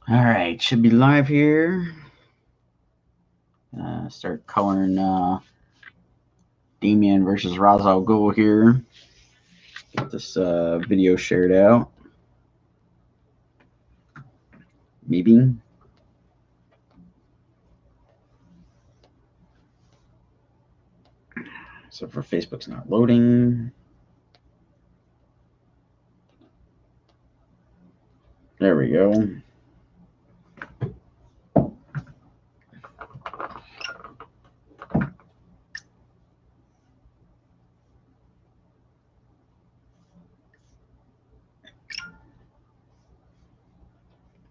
All right, should be live here. Start coloring Damien versus Ra's al Ghul here. Get this video shared out. Maybe. So for Facebook's not loading. There we go.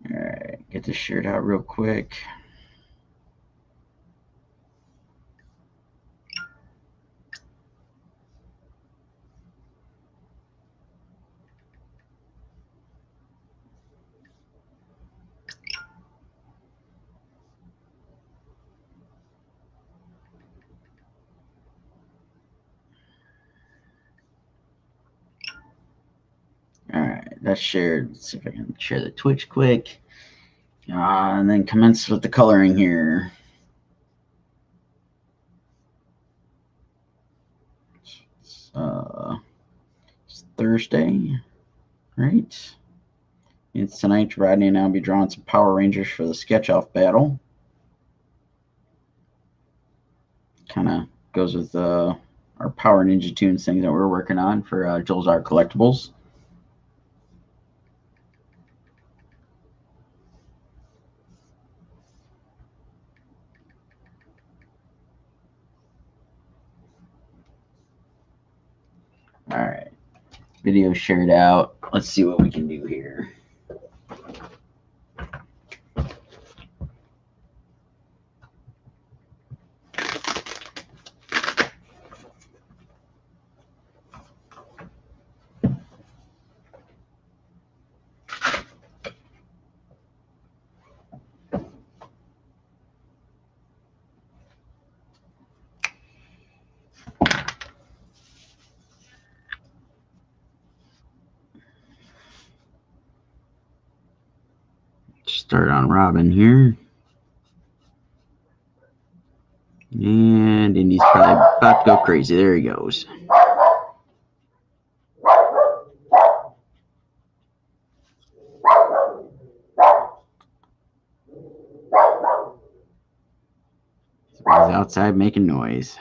All right, get this shared out real quick. All right, that's shared. Let's see if I can share the Twitch quick. And then commence with the coloring here. It's Thursday, right? It's tonight. Rodney and I will be drawing some Power Rangers for the sketch-off battle. Kind of goes with our Power Ninja Tunes thing that we're working on for Joel's Art Collectibles. All right, video shared out. Let's see what we can do here. Start on Robin here. And Indy's probably about to go crazy. There he goes. He's outside making noise.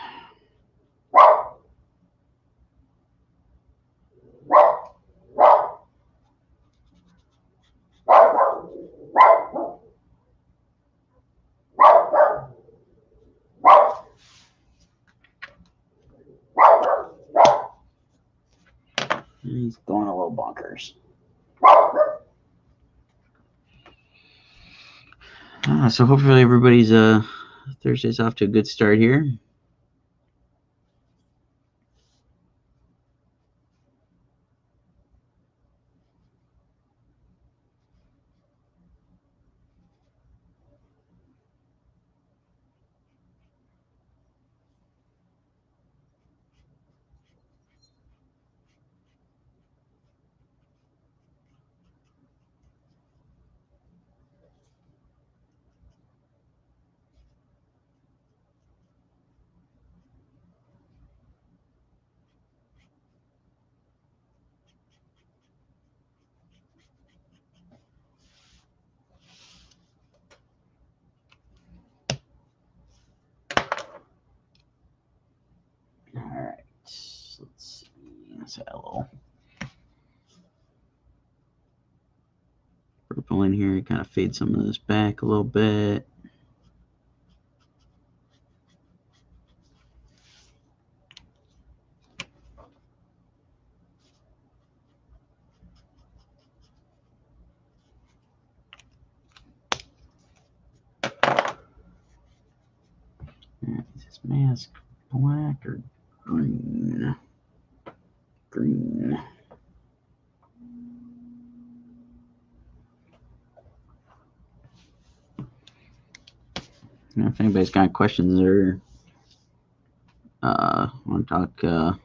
He's going a little bonkers. So hopefully everybody's Thursday's off to a good start here. All right, let's see. Let's add a little purple in here. Kind of fade some of this back a little bit. Is this mask black or green? Green. If anybody's got questions or want to talk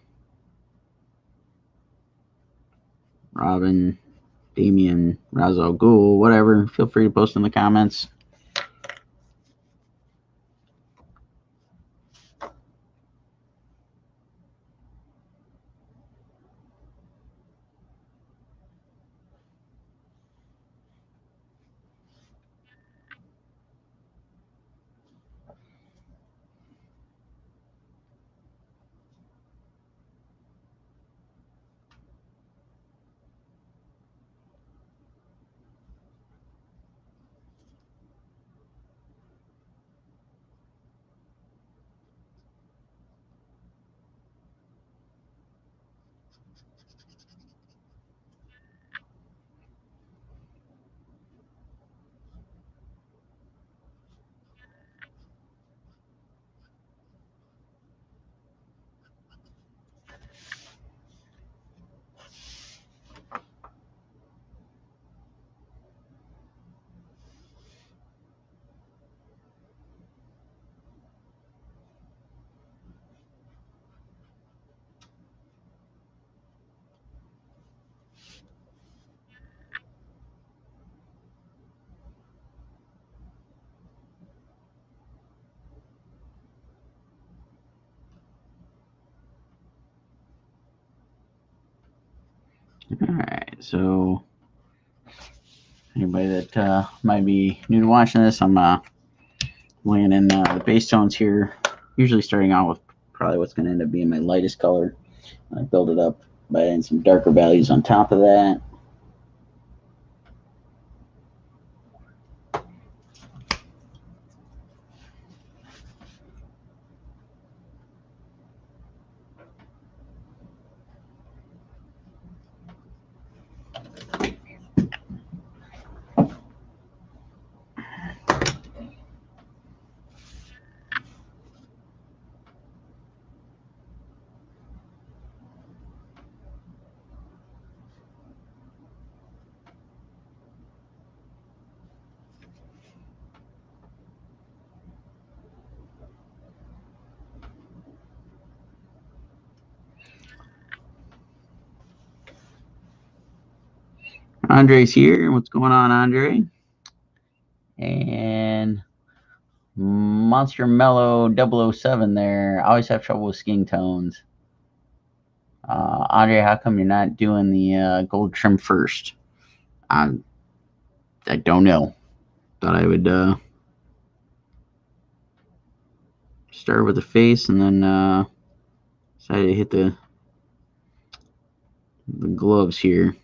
Robin, Damien, Razo, Ghul, whatever. Feel free to post in the comments. All right, so anybody that might be new to watching this, I'm laying in the base tones here, usually starting out with probably what's going to end up being my lightest color. I build it up by adding some darker values on top of that. Andre's here. What's going on, Andre? And Monster Mellow 007 there. I always have trouble with skin tones. Andre, how come you're not doing the gold trim first? I don't know. Thought I would start with the face and then decided to hit the gloves here.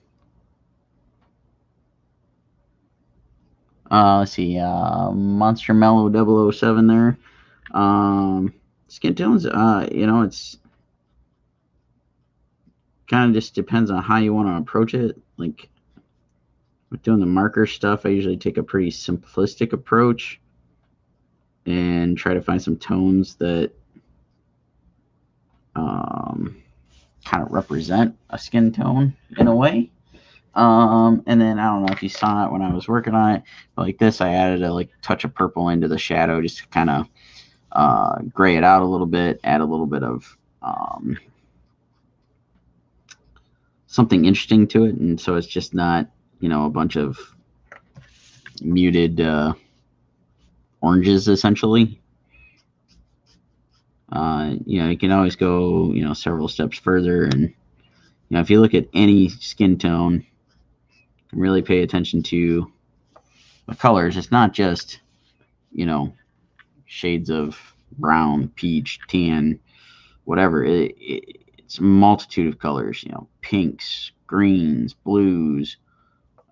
Let's see. Monster Mellow 007 there. Skin tones, it's kind of just depends on how you want to approach it. Like with doing the marker stuff, I usually take a pretty simplistic approach and try to find some tones that kind of represent a skin tone in a way. And then I don't know if you saw it when I was working on it, but like this, I added a touch of purple into the shadow just to kind of gray it out a little bit, add a little bit of something interesting to it, and so it's just not a bunch of muted oranges essentially. You can always go several steps further, and if you look at any skin tone and really pay attention to the colors, it's not just shades of brown, peach, tan, whatever. It's a multitude of colors, pinks, greens, blues.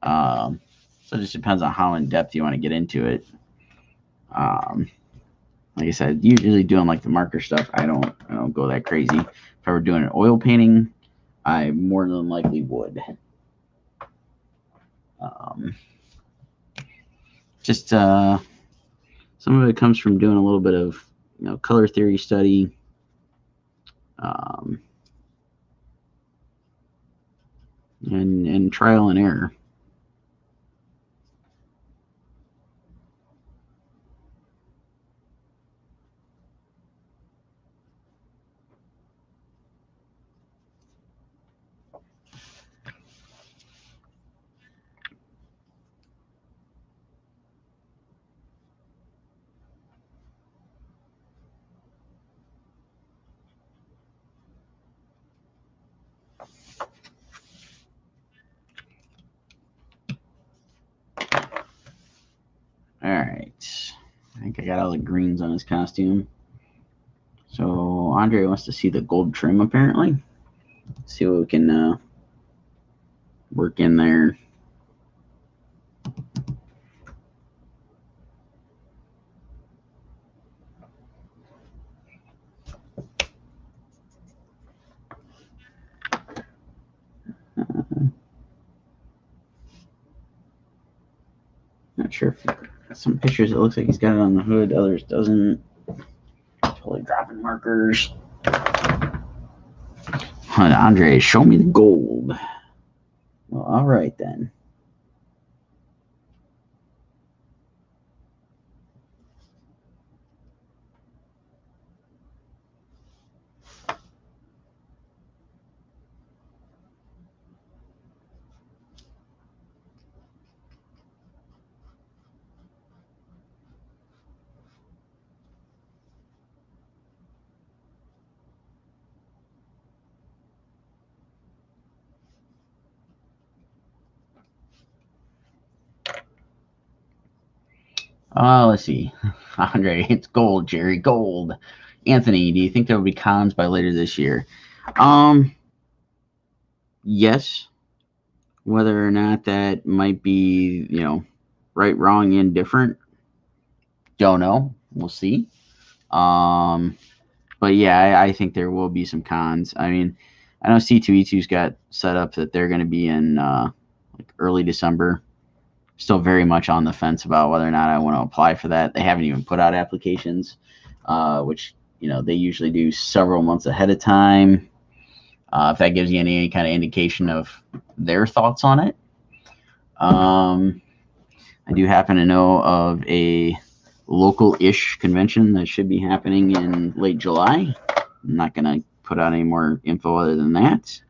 So it just depends on how in depth you want to get into it. Like I said, usually doing like the marker stuff, I don't go that crazy. If I were doing an oil painting, I more than likely would. Just some of it comes from doing a little bit of color theory study. And trial and error. think I got all the greens on his costume. So Andre wants to see the gold trim, apparently. See what we can work in there. Not sure if some pictures it looks like he's got it on the hood, others doesn't. Totally dropping markers. Andre, show me the gold. Well, all right then. Let's see. Andre, it's gold, Jerry, gold. Anthony, do you think there will be cons by later this year? Yes. Whether or not that might be, right, wrong, indifferent, don't know. We'll see. But yeah, I think there will be some cons. I mean, I know C2E2's got set up that they're going to be in like early December. Still very much on the fence about whether or not I want to apply for that. They haven't even put out applications, which they usually do several months ahead of time. If that gives you any kind of indication of their thoughts on it. I do happen to know of a local-ish convention that should be happening in late July. I'm not going to put out any more info other than that.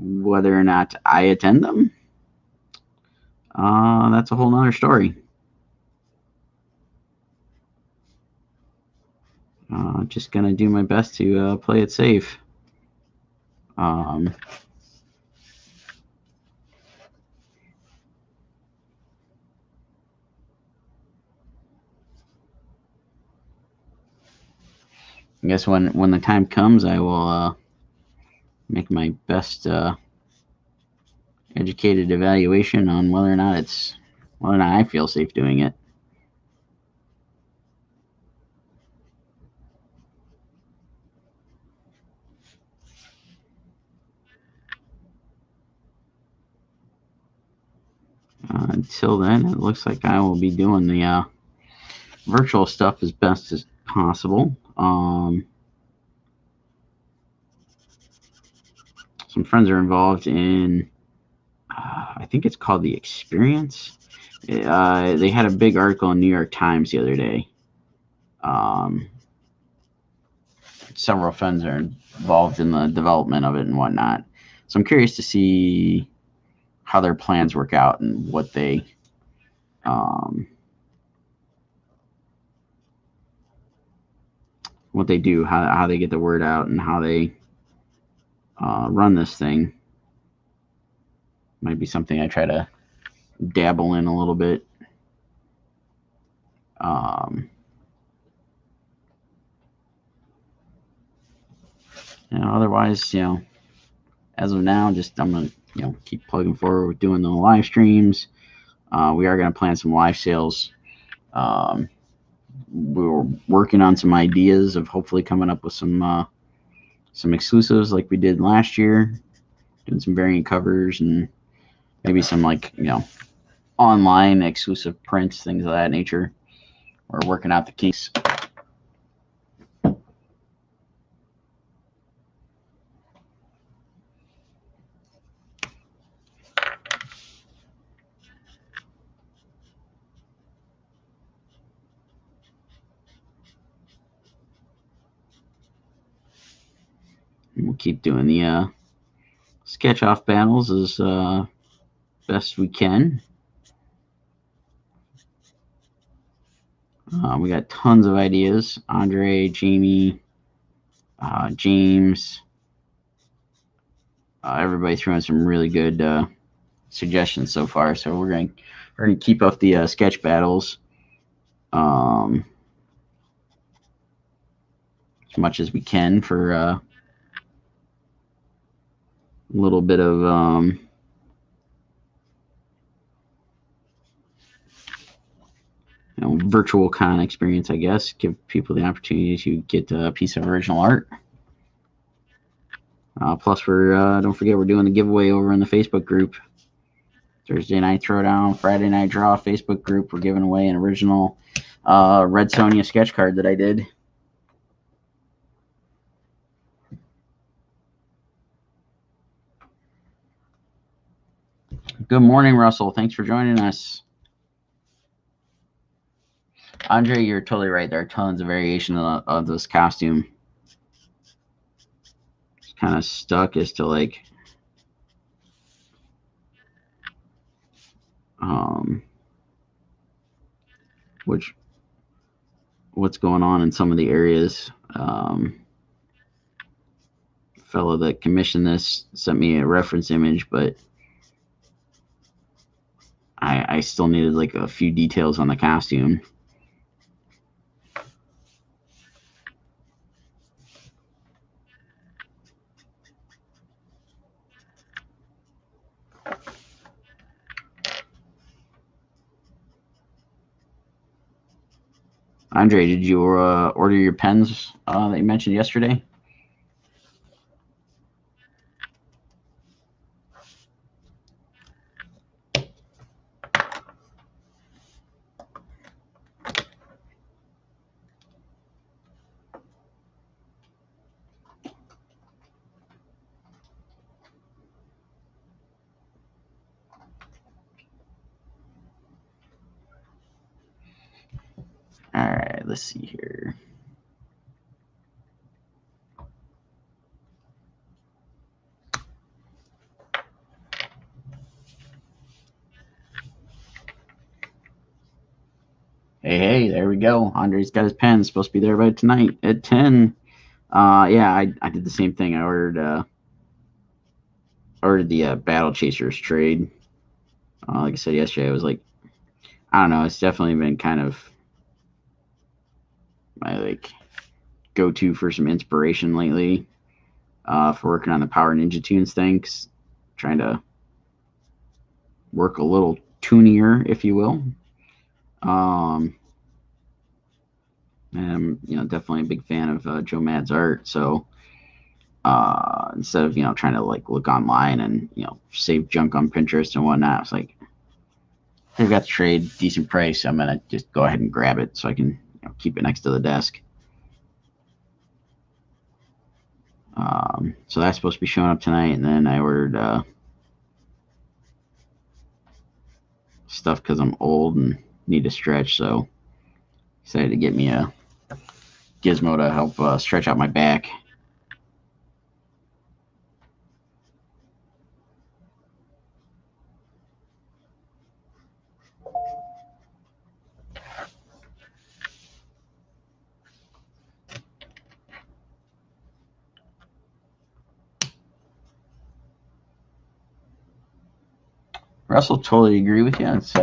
Whether or not I attend them, that's a whole nother story. Just going to do my best to play it safe. I guess when the time comes, I will make my best educated evaluation on whether or not I feel safe doing it. Until then, it looks like I will be doing the virtual stuff as best as possible. Some friends are involved in, I think it's called The Experience. They had a big article in New York Times the other day. Several friends are involved in the development of it and whatnot. So I'm curious to see how their plans work out and what they do, how they get the word out, and how they run this thing. Might be something I try to dabble in a little bit. Otherwise, as of now, just I'm gonna keep plugging forward with doing the live streams. We are gonna plan some live sales. We were working on some ideas of hopefully coming up with some exclusives like we did last year, doing some variant covers and maybe some online exclusive prints, things of that nature. We're working out the kinks. We'll keep doing the sketch off battles as best we can. We got tons of ideas. Andre, Jamie, James, everybody threw in some really good suggestions so far. So we're going we're going to keep up the sketch battles as much as we can for a little bit of virtual con experience, I guess. Give people the opportunity to get a piece of original art. Plus, don't forget we're doing the giveaway over in the Facebook group. Thursday night throwdown, Friday night draw Facebook group. We're giving away an original Red Sonja sketch card that I did. Good morning, Russell. Thanks for joining us. Andre, you're totally right. There are tons of variation of this costume. It's kind of stuck as to like what's going on in some of the areas. Fellow that commissioned this sent me a reference image, but I still needed like a few details on the costume. Andre, did you order your pens that you mentioned yesterday? All right, let's see here. Hey, there we go. Andre's got his pen. Supposed to be there by tonight at 10. Yeah, I did the same thing. I ordered the Battle Chasers trade. Like I said yesterday, I was like, I don't know. It's definitely been kind of my like go-to for some inspiration lately for working on the Power Ninja Tunes thing. Trying to work a little tunier, if you will. And I'm definitely a big fan of Joe Mad's art. So instead of trying to like look online and save junk on Pinterest and whatnot, it's like they've got the trade, decent price. I'm gonna just go ahead and grab it so I can keep it next to the desk. So that's supposed to be showing up tonight, and then I ordered stuff because I'm old and need to stretch. So decided to get me a gizmo to help stretch out my back. Russell, totally agree with you. It's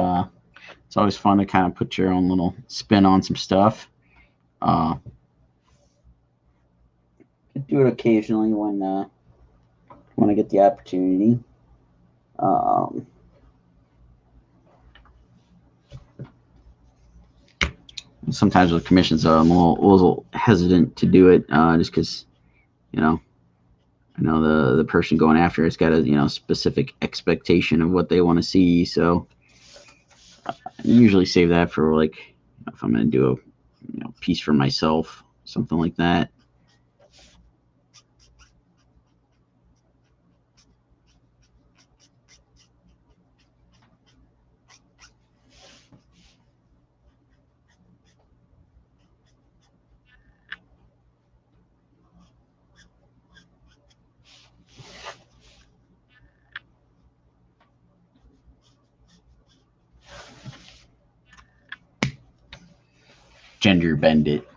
always fun to kind of put your own little spin on some stuff. Do it occasionally when I get the opportunity. Sometimes with commissions, I'm a little hesitant to do it just because, I know the person going after it's got a specific expectation of what they want to see. So I usually save that for like if I'm going to do a piece for myself, something like that. Gender bend it.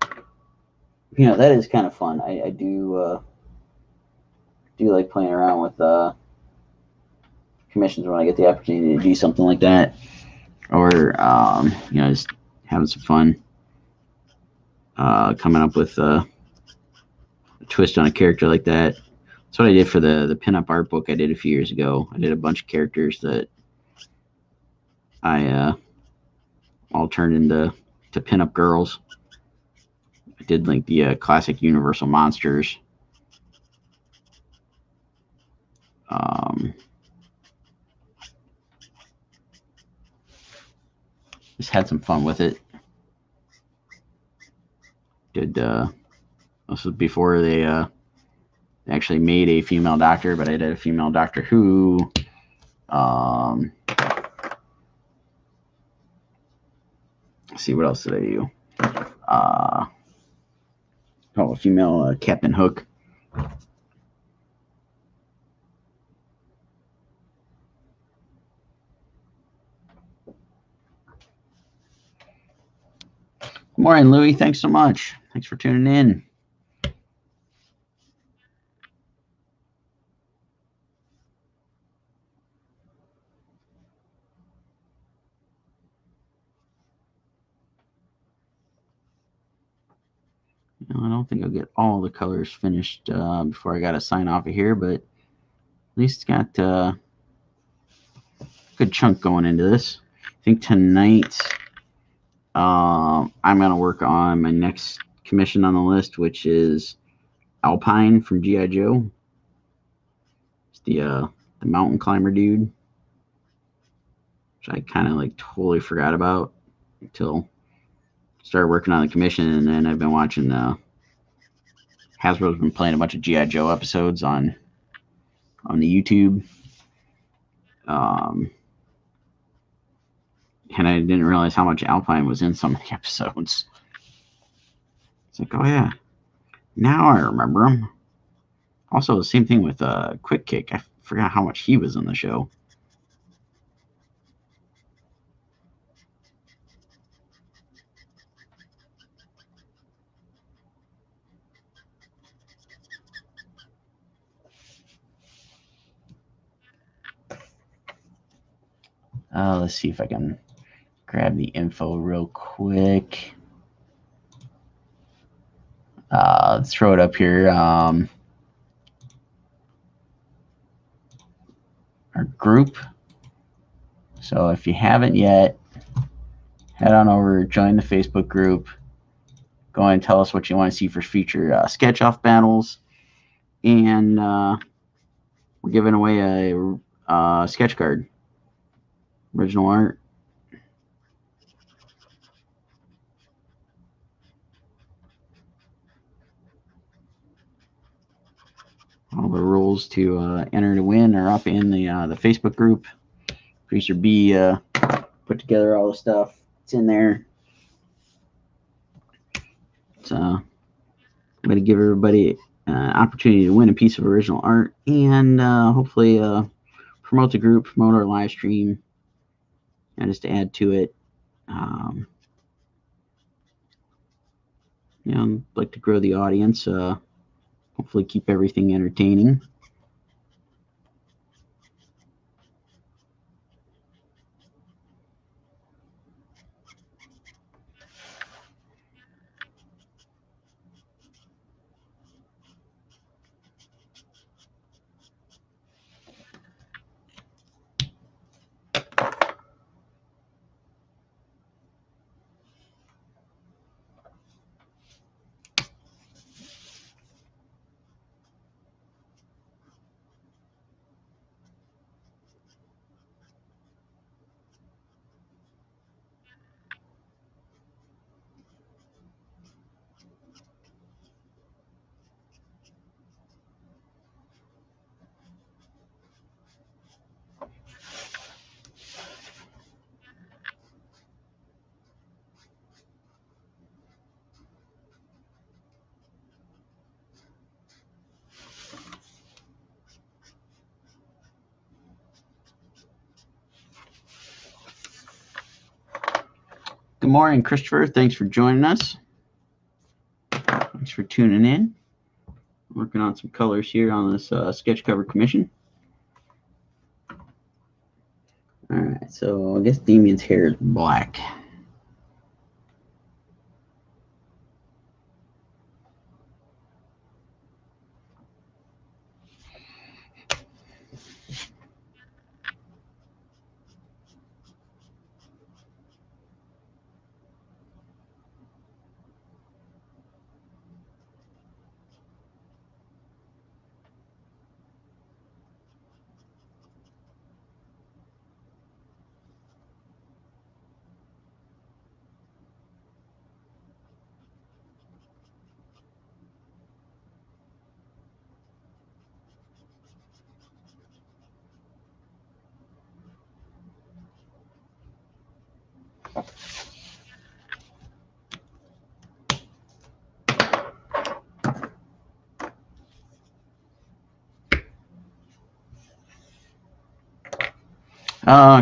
That is kind of fun. I do like playing around with commissions when I get the opportunity to do something like that. or just having some fun, coming up with a twist on a character like that. That's what I did for the pinup art book I did a few years ago. I did a bunch of characters that I all turned into pinup girls. I did like the classic Universal monsters. Just had some fun with it. Did this was before they actually made a female Doctor, but I did a female Doctor Who. Let's see, what else did I do? A female Captain Hook. Good morning, Louie. Thanks so much. Thanks for tuning in. I don't think I'll get all the colors finished before I got to sign off of here, but at least it's got a good chunk going into this. I think tonight I'm going to work on my next commission on the list, which is Alpine from G.I. Joe. It's the mountain climber dude, which I kind of like totally forgot about until I started working on the commission, and then I've been watching Hasbro's been playing a bunch of G.I. Joe episodes on the YouTube. And I didn't realize how much Alpine was in some of the episodes. It's like, oh yeah, now I remember him. Also, the same thing with Quick Kick. I forgot how much he was in the show. Let's see if I can grab the info real quick. Let's throw it up here. Our group. So if you haven't yet, head on over, join the Facebook group. Go and tell us what you want to see for future sketch-off battles. And we're giving away a sketch card. Original art. All the rules to enter to win are up in the Facebook group. Producer B put together all the stuff. It's in there. It's I'm going to give everybody an opportunity to win a piece of original art and hopefully promote the group, promote our live stream, and just to add to it. I'd like to grow the audience. Hopefully keep everything entertaining. Good morning, Christopher. Thanks for joining us. Thanks for tuning in. Working on some colors here on this sketch cover commission. Alright, so I guess Damien's hair is black.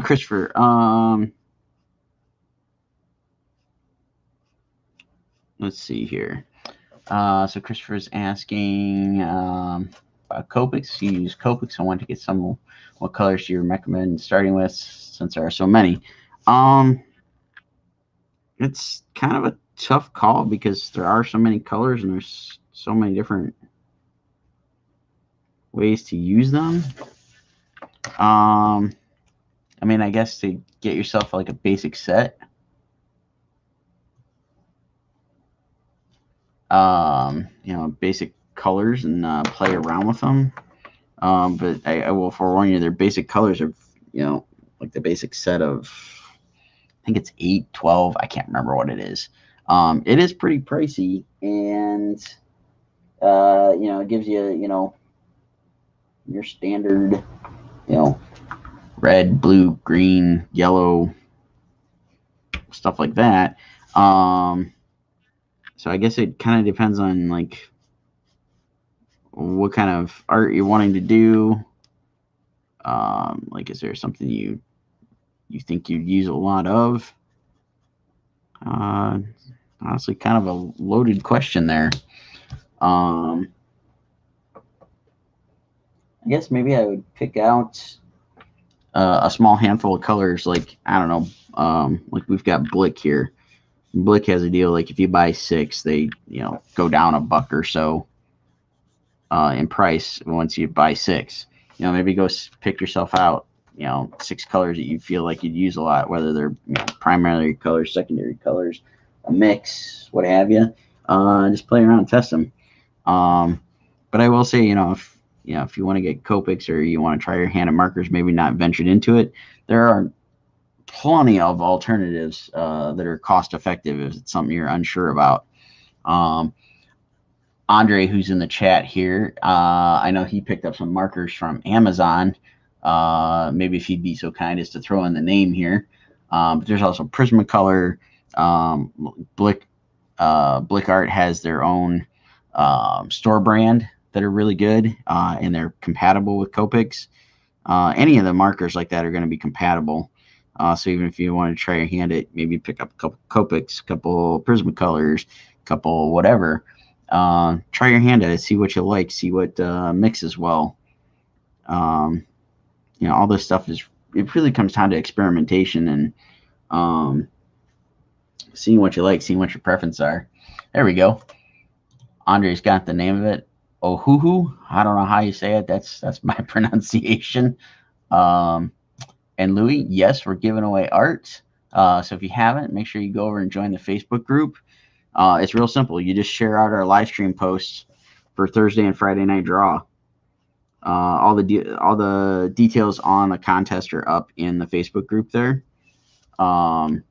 Christopher, let's see here. So Christopher's asking about Copics. You use Copics. I want to get some. What colors do you recommend starting with, since there are so many? It's kind of a tough call because there are so many colors and there's so many different ways to use them. I mean, I guess to get yourself like a basic set. You know, basic colors and play around with them. But I will forewarn you, their basic colors are, you know, like the basic set of, I think it's 8, 12. I can't remember what it is. It is pretty pricey, and you know, it gives you, you know, your standard, you know, red, blue, green, yellow, stuff like that. So I guess it kind of depends on like what kind of art you're wanting to do. Like, is there something you think you'd use a lot of? Honestly, kind of a loaded question there. I guess maybe I would pick out a small handful of colors. Like, I don't know, like we've got Blick here. Blick has a deal like if you buy 6, they, you know, go down $1 or so in price once you buy 6. You know, maybe go pick yourself out, you know, 6 colors that you feel like you'd use a lot, whether they're, you know, primary colors, secondary colors, a mix, what have you. Just play around and test them. But I will say, you know, if you want to get Copics or you want to try your hand at markers, maybe not ventured into it, there are plenty of alternatives that are cost effective if it's something you're unsure about. Andre, who's in the chat here, I know he picked up some markers from Amazon. Maybe if he'd be so kind as to throw in the name here. But there's also Prismacolor. Blick Art has their own store brand that are really good, and they're compatible with Copics. Any of the markers like that are going to be compatible. So even if you want to try your hand at, maybe pick up a couple Copics, a couple Prismacolors, a couple whatever. Try your hand at it, see what you like, see what mixes well. You know, all this stuff it really comes down to experimentation and seeing what you like, seeing what your preferences are. There we go. Andre's got the name of it. Ohuhu. I don't know how you say it. That's my pronunciation. And Louis, yes, we're giving away art. So if you haven't, make sure you go over and join the Facebook group. It's real simple. You just share out our live stream posts for Thursday and Friday night draw. All the details on the contest are up in the Facebook group there. And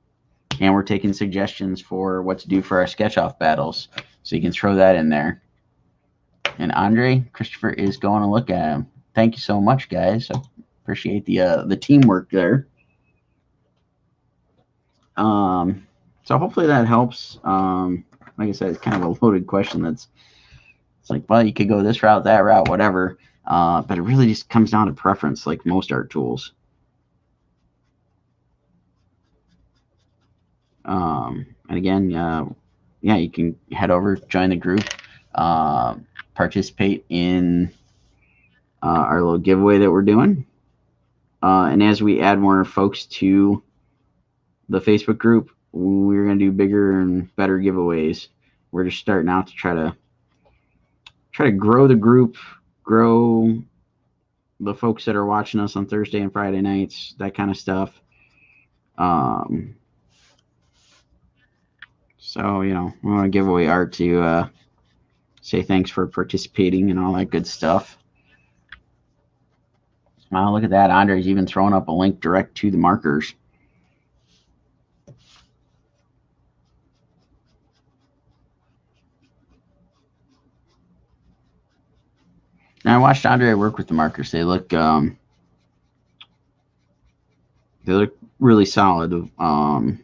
we're taking suggestions for what to do for our sketch-off battles. So you can throw that in there. And Andre, Christopher is going to look at him. Thank you so much, guys. I appreciate the teamwork there. So hopefully that helps. Like I said, it's kind of a loaded question. It's like, well, you could go this route, that route, whatever. But it really just comes down to preference, like most art tools. And again, yeah, you can head over, join the group, participate in our little giveaway that we're doing. And as we add more folks to the Facebook group, we're going to do bigger and better giveaways. We're just starting out to try to grow the group, grow the folks that are watching us on Thursday and Friday nights, that kind of stuff. So, we want to give away art to say thanks for participating and all that good stuff. Look at that. Andre's even throwing up a link direct to the markers. Now, I watched Andre work with the markers. They look really solid. I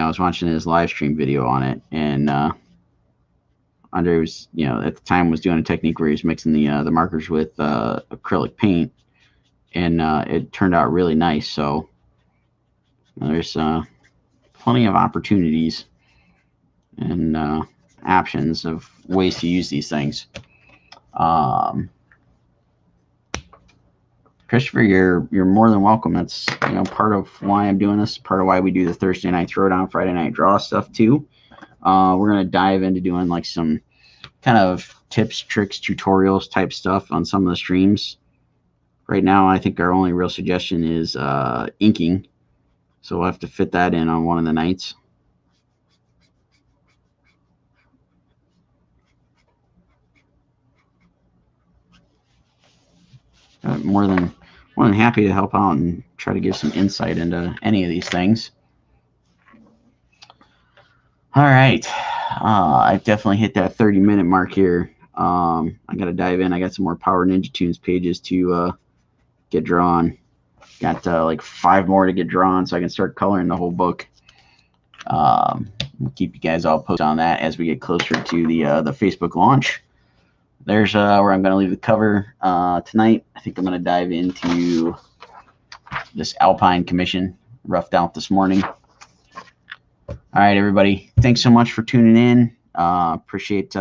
was watching his live stream video on it, and Andre was, at the time was doing a technique where he was mixing the markers with acrylic paint, and it turned out really nice. So there's plenty of opportunities and options of ways to use these things. Christopher, you're more than welcome. That's part of why I'm doing this, part of why we do the Thursday night throwdown, Friday night draw stuff too. We're gonna dive into doing like some kind of tips, tricks, tutorials type stuff on some of the streams. Right now, I think our only real suggestion is inking, so we'll have to fit that in on one of the nights. More than happy to help out and try to give some insight into any of these things. All right, I've definitely hit that 30-minute mark here. I got to dive in. I got some more Power Ninja Tunes pages to get drawn. Got like 5 more to get drawn so I can start coloring the whole book. We'll keep you guys all posted on that as we get closer to the Facebook launch. There's where I'm going to leave the cover tonight. I think I'm going to dive into this Alpine Commission, roughed out this morning. All right, everybody. Thanks so much for tuning in. Appreciate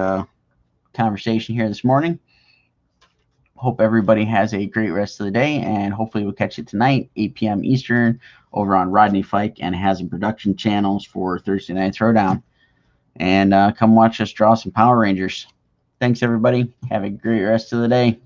conversation here this morning. Hope everybody has a great rest of the day, and hopefully we'll catch you tonight, 8 p.m. Eastern, over on Rodney Fike and Hasm Production channels for Thursday Night Throwdown. And come watch us draw some Power Rangers. Thanks, everybody. Have a great rest of the day.